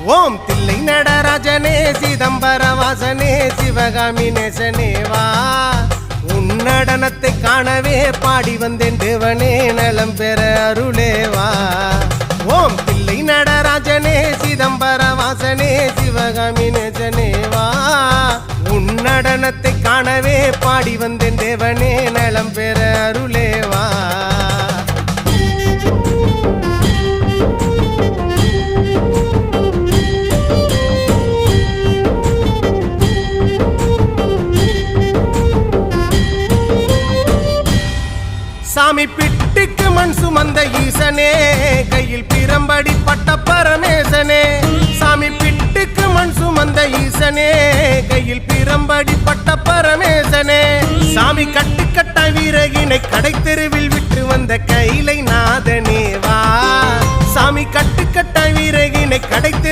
ஓம் தில்லை நடராஜனே சிதம்பர வாசனே சிவகாமி நேசனே வா உன் நடனத்தை காணவே பாடி வந்தேன் தேவனே நலம் பெற அருளேவா ஓம் தில்லை நடராஜனே சிதம்பர வாசனே சிவகாமி நேசனே வா உன் நடனத்தை காணவே பாடி வந்தேன் தேவனே நலம் பெற அருளேவா சாமி பிட்டுக்கு மண் சுமந்த ஈசனே கையில் பிரம்படி பட்ட பரமேசனே சாமி பிட்டுக்கு மண் சுமந்த ஈசனே கையில் பிரம்படி பட்ட பரமேசனே சாமி கட்டுக்கட்ட வீரகினை கடை தெருவில் விட்டு வந்த கைலை நாதனே வா சாமி கட்டுக்கட்ட வீரகினை கடை தெரு